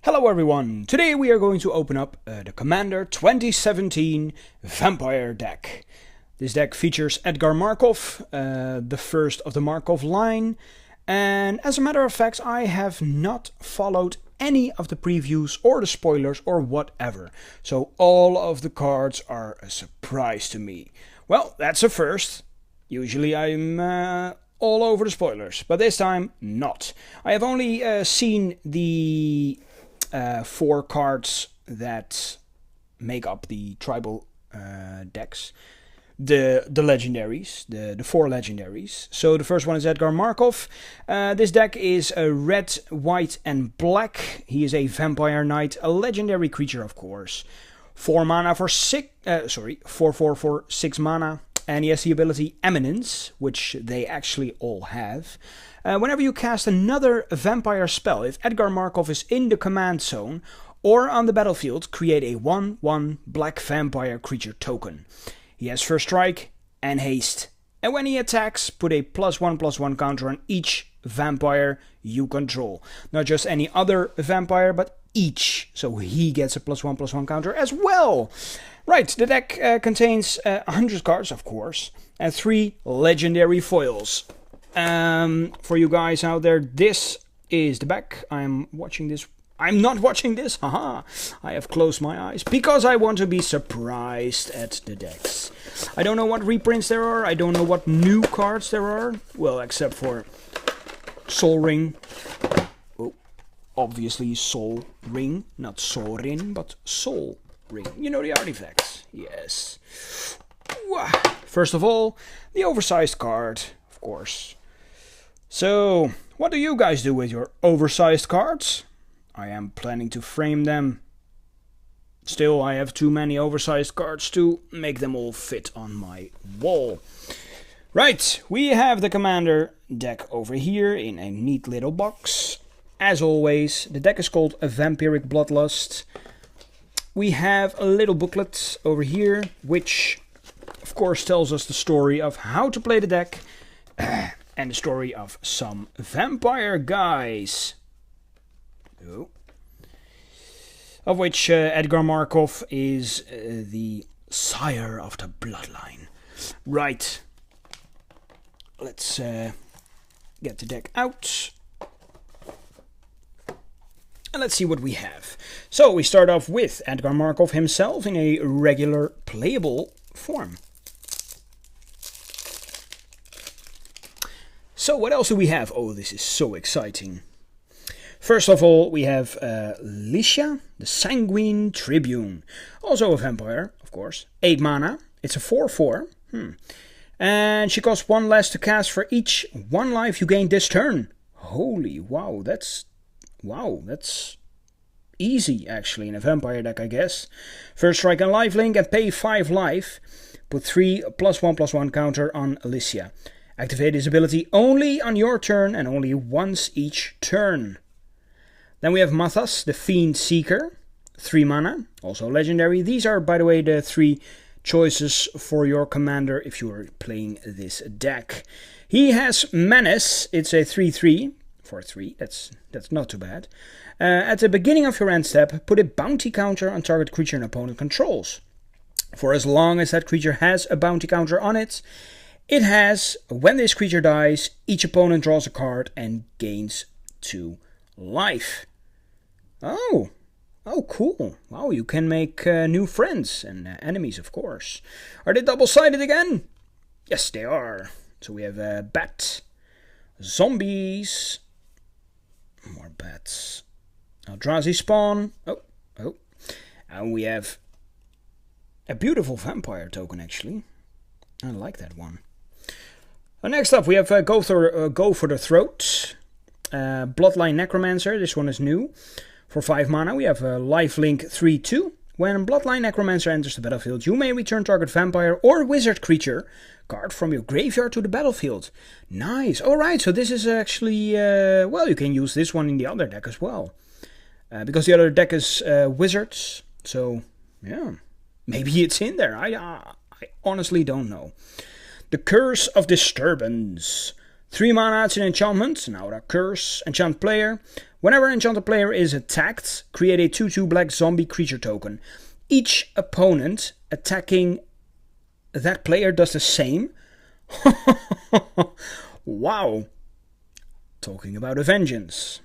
Hello everyone, today we are going to open up the Commander 2017 Vampire deck. This deck features Edgar Markov, the first of the Markov line, and as a matter of fact I have not followed any of the previews or the spoilers or whatever, so all of the cards are a surprise to me. Well, that's a first. Usually I'm all over the spoilers, but this time not. I have only seen the 4 cards that make up the tribal decks, the legendaries, the 4 legendaries. So the first one is Edgar Markov. This deck is a red, white and black. He is a vampire knight, a legendary creature of course. 4 mana for 6, 4 for 6 mana. And he has the ability Eminence, which they actually all have. Whenever you cast another vampire spell, if Edgar Markov is in the command zone or on the battlefield, create a 1/1 black vampire creature token. He has first strike and haste. And when he attacks, put a +1/+1 counter on each vampire you control. Not just any other vampire, but each. So he gets a +1/+1 counter as well. Right, the deck contains 100 cards, of course, and 3 legendary foils. For you guys out there, this is the back. I'm watching this. I'm not watching this. Haha. I have closed my eyes because I want to be surprised at the decks. I don't know what reprints there are. I don't know what new cards there are. Well, except for Sol Ring. Oh, obviously Sol Ring, not Sol Ring, but Sol Ring. You know the artifacts. Yes. First of all, the oversized card, of course. So, what do you guys do with your oversized cards? I am planning to frame them. Still, I have too many oversized cards to make them all fit on my wall. Right, we have the Commander deck over here in a neat little box. As always, the deck is called a Vampiric Bloodlust. We have a little booklet over here, which of course tells us the story of how to play the deck and the story of some vampire guys. Oh. Of which Edgar Markov is the sire of the bloodline. Right. Let's get the deck out. And let's see what we have. So we start off with Edgar Markov himself in a regular playable form. So what else do we have? Oh, this is so exciting. First of all, we have Licia, the Sanguine Tribune. Also a vampire, of course. 8 mana. It's a 4/4. And she costs 1 less to cast for each 1 life you gain this turn. Holy wow, that's easy actually in a vampire deck, I guess. First strike and lifelink and pay 5 life. Put 3 +1/+1 counter on Alicia. Activate his ability only on your turn and only once each turn. Then we have Mathas, the Fiend Seeker. 3 mana, also legendary. These are, by the way, the 3 choices for your commander if you are playing this deck. He has Menace. It's a 3/3. For 3, that's not too bad. At the beginning of your end step, put a bounty counter on target creature an opponent controls. For as long as that creature has a bounty counter on it, it has, when this creature dies, each opponent draws a card and gains 2 life. Oh, cool. Wow, you can make new friends and enemies, of course. Are they double-sided again? Yes, they are. So we have Bat, Zombies, more bats. Eldrazi Spawn. Oh. And we have a beautiful vampire token, actually. I like that one. Next up, we have Go for the Throat. Bloodline Necromancer. This one is new. For 5 mana, we have a lifelink 3/2. When Bloodline Necromancer enters the battlefield, you may return target vampire or wizard creature card from your graveyard to the battlefield. Nice. Alright, so this is actually, well, you can use this one in the other deck as well. Because the other deck is wizards. So, yeah, maybe it's in there. I honestly don't know. The Curse of Disturbance. 3 mana, it's an enchantment, now a curse, enchant player. Whenever an enchanted player is attacked, create a 2/2 black zombie creature token. Each opponent attacking that player does the same. Wow. Talking about a vengeance.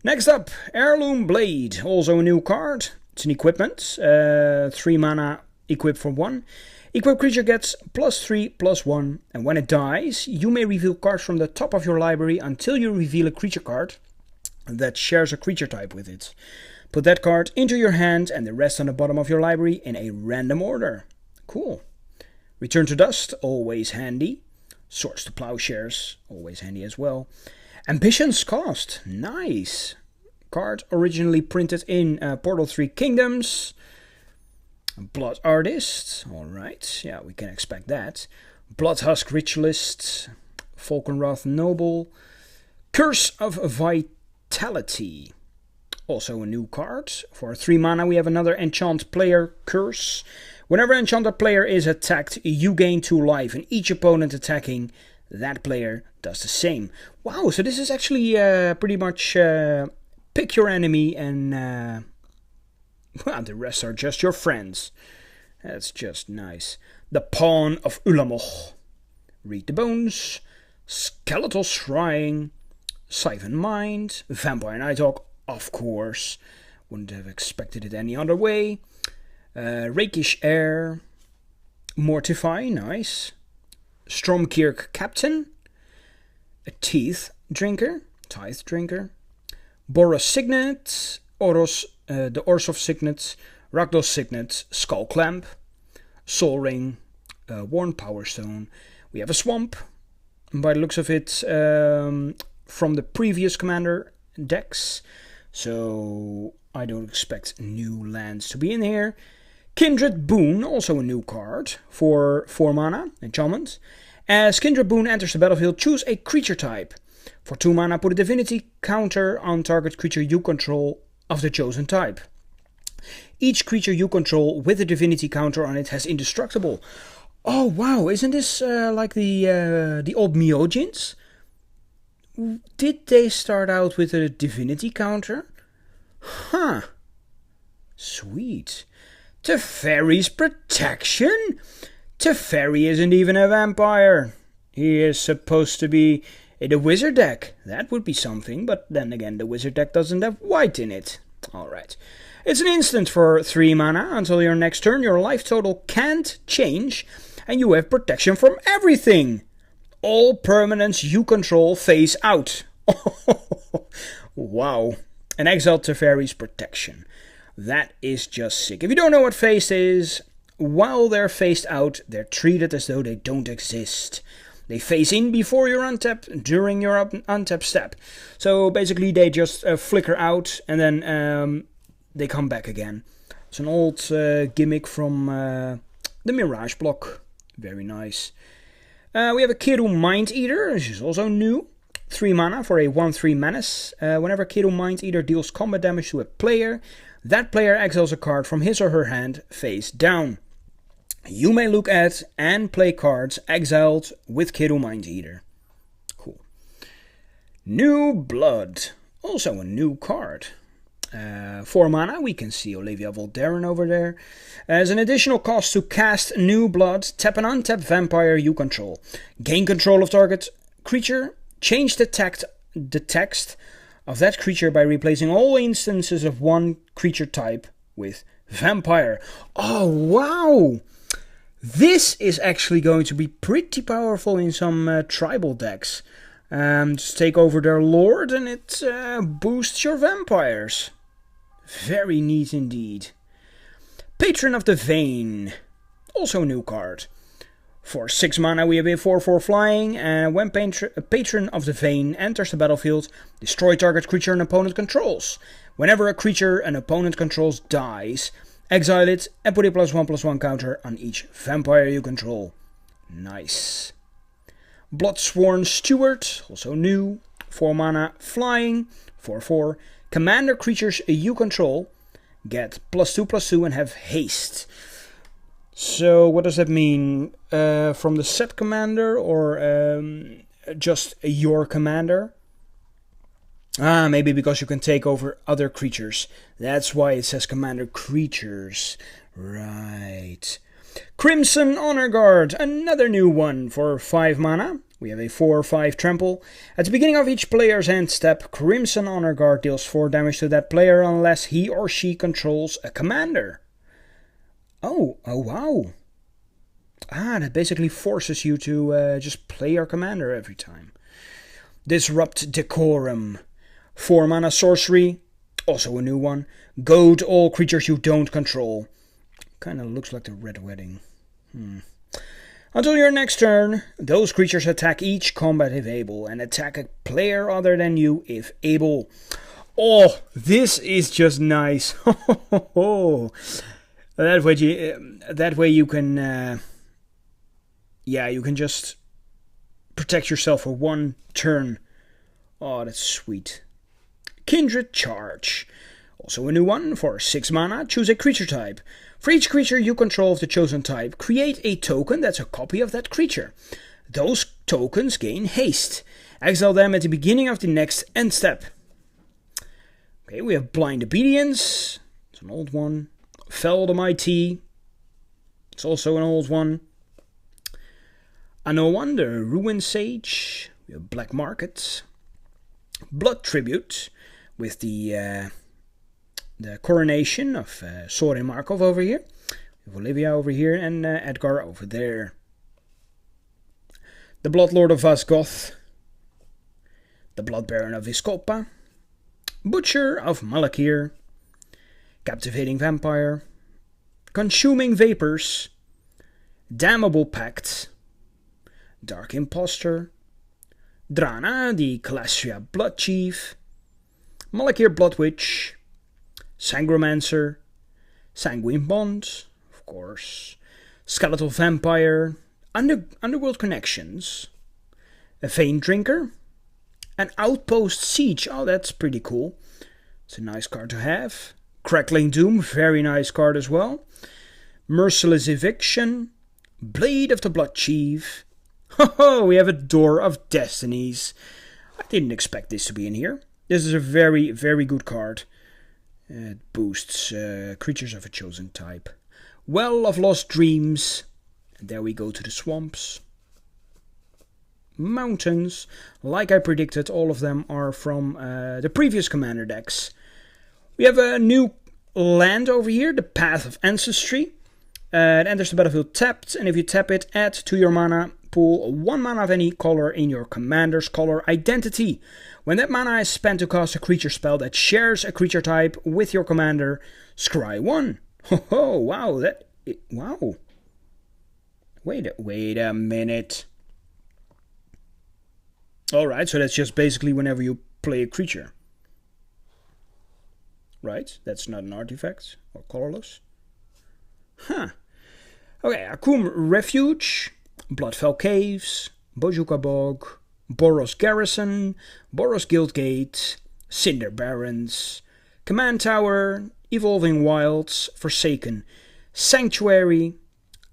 Next up, Heirloom Blade, also a new card. It's an equipment, 3 mana, equip for 1. Equipped creature gets +3/+1, and when it dies, you may reveal cards from the top of your library until you reveal a creature card that shares a creature type with it. Put that card into your hand and the rest on the bottom of your library in a random order. Cool. Return to Dust, always handy. Swords to Plowshares, always handy as well. Ambition's Cost, nice. Card originally printed in Portal 3 Kingdoms. Blood Artist, alright, yeah, we can expect that. Bloodhusk Ritualist, Falkenrath Noble. Curse of Vitality, also a new card. For 3 mana we have another enchant player curse. Whenever an enchanted player is attacked, you gain 2 life, and each opponent attacking that player does the same. Wow, so this is actually pretty much pick your enemy and well, the rest are just your friends. That's just nice. The Pawn of Ulamoch. Read the Bones. Skeletal Shrine. Siphon Mind. Vampire Nighthawk, of course. Wouldn't have expected it any other way. Rakish Air. Mortify, nice. Stromkirk Captain. A Tithe Drinker. Boros Signet. The Orsov Signet, Rakdos Signet, Skull Clamp, Soul Ring, Worn Power Stone. We have a Swamp, by the looks of it, from the previous Commander decks, so I don't expect new lands to be in here. Kindred Boon, also a new card, for 4 mana, enchantment. As Kindred Boon enters the battlefield, choose a creature type. For 2 mana, put a divinity counter on target creature you control of the chosen type. Each creature you control with a divinity counter on it has indestructible. Oh wow, isn't this like the old Myojins? Did they start out with a divinity counter? Huh. Sweet. Teferi's Protection? Teferi isn't even a vampire. He is supposed to be in a wizard deck. That would be something, but then again the wizard deck doesn't have white in it. Alright. It's an instant for 3 mana. Until your next turn, your life total can't change, and you have protection from everything. All permanents you control phase out. Wow. And exile Teferi's Protection. That is just sick. If you don't know what phased is, while they're phased out, they're treated as though they don't exist. They phase in before you're untapped, during your untap step. So basically they just flicker out and then they come back again. It's an old gimmick from the Mirage block. Very nice. We have a Kiru Mind Eater, which is also new. 3 mana for a 1/3 menace. Whenever Kiru Mind Eater deals combat damage to a player, that player exiles a card from his or her hand face down. You may look at and play cards exiled with Kiru Mind Eater. Cool. New Blood. Also a new card. 4 mana, we can see Olivia Voldaren over there. As an additional cost to cast New Blood, tap an untapped vampire you control. Gain control of target creature. Change the text of that creature by replacing all instances of one creature type with vampire. Oh, wow! This is actually going to be pretty powerful in some tribal decks. Just take over their lord and it boosts your vampires. Very neat indeed. Patron of the Vein. Also a new card. For 6 mana we have a 4/4 flying, and when Patron of the Vein enters the battlefield, destroy target creature an opponent controls. Whenever a creature an opponent controls dies, exile it and put a +1/+1 counter on each vampire you control. Nice. Bloodsworn Steward, also new. 4 mana flying, 4/4. Commander creatures you control get +2/+2 and have haste. So what does that mean? From the set commander, or just your commander. Maybe because you can take over other creatures. That's why it says commander creatures. Right. Crimson Honor Guard, another new one for 5 mana. We have a 4/5 trample. At the beginning of each player's end step, Crimson Honor Guard deals 4 damage to that player unless he or she controls a commander. Oh wow. That basically forces you to just play your commander every time. Disrupt Decorum. 4 mana sorcery, also a new one. Goad all creatures you don't control. Kinda looks like the Red Wedding. Until your next turn, those creatures attack each combat if able, and attack a player other than you if able. Oh, this is just nice. That way you can, you can just protect yourself for 1 turn. Oh, that's sweet. Kindred Charge. Also a new one for 6 mana. Choose a creature type. For each creature you control of the chosen type, create a token that's a copy of that creature. Those tokens gain haste. Exile them at the beginning of the next end step. Okay, we have Blind Obedience. It's an old one. Fell the Mighty. It's also an old one. Another one, the Ruin Sage. We have Black Market. Blood Tribute with the coronation of Sorin Markov over here. We have Olivia over here and Edgar over there. The Bloodlord of Vasgoth. The Blood Baron of Viscopa. Butcher of Malakir. Captivating Vampire. Consuming Vapors. Damnable Pact. Dark Impostor. Drana, the Calastria Blood Chief. Malakir Blood Witch. Sangromancer. Sanguine Bond, of course. Skeletal Vampire. Underworld Connections. A Vein Drinker. An Outpost Siege. Oh, that's pretty cool. It's a nice card to have. Crackling Doom, very nice card as well. Merciless Eviction. Blade of the Blood Chief. Ho, we have a Door of Destinies. I didn't expect this to be in here. This is a very, very good card. It boosts creatures of a chosen type. Well of Lost Dreams. And there we go to the swamps. Mountains. Like I predicted, all of them are from the previous commander decks. We have a new land over here, the Path of Ancestry. It enters the battlefield tapped, and if you tap it, add to your mana pool 1 mana of any color in your commander's color identity. When that mana is spent to cast a creature spell that shares a creature type with your commander, scry 1. Oh, wow, wow. Wait a minute. Alright, so that's just basically whenever you play a creature. Right, that's not an artifact or colorless. Huh. Okay, Akum Refuge, Bloodfell Caves, Bojuka Bog, Boros Garrison, Boros Guildgate, Cinder Barrens, Command Tower, Evolving Wilds, Forsaken Sanctuary,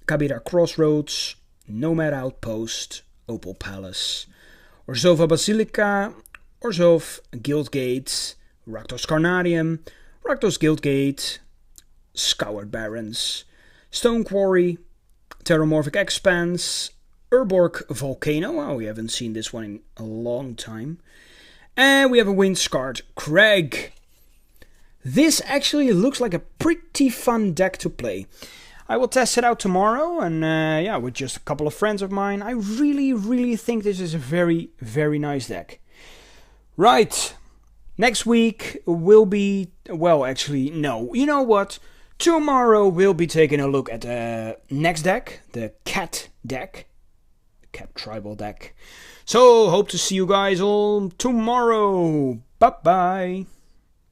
Kabira Crossroads, Nomad Outpost, Opal Palace, Orzhova Basilica, Orzhov Guildgate, Rakdos Carnarium, Rakdos Guildgate, Scoured Barrens, Stone Quarry, Terramorphic Expanse, Urborg Volcano. Oh, we haven't seen this one in a long time. And we have a Windscarred Crag. This actually looks like a pretty fun deck to play. I will test it out tomorrow, and with just a couple of friends of mine. I really think this is a very, very nice deck. Right. Next week will be, well, actually, no. You know what? Tomorrow we'll be taking a look at the next deck, the Cat deck. Cat Tribal deck. So, hope to see you guys all tomorrow. Bye-bye.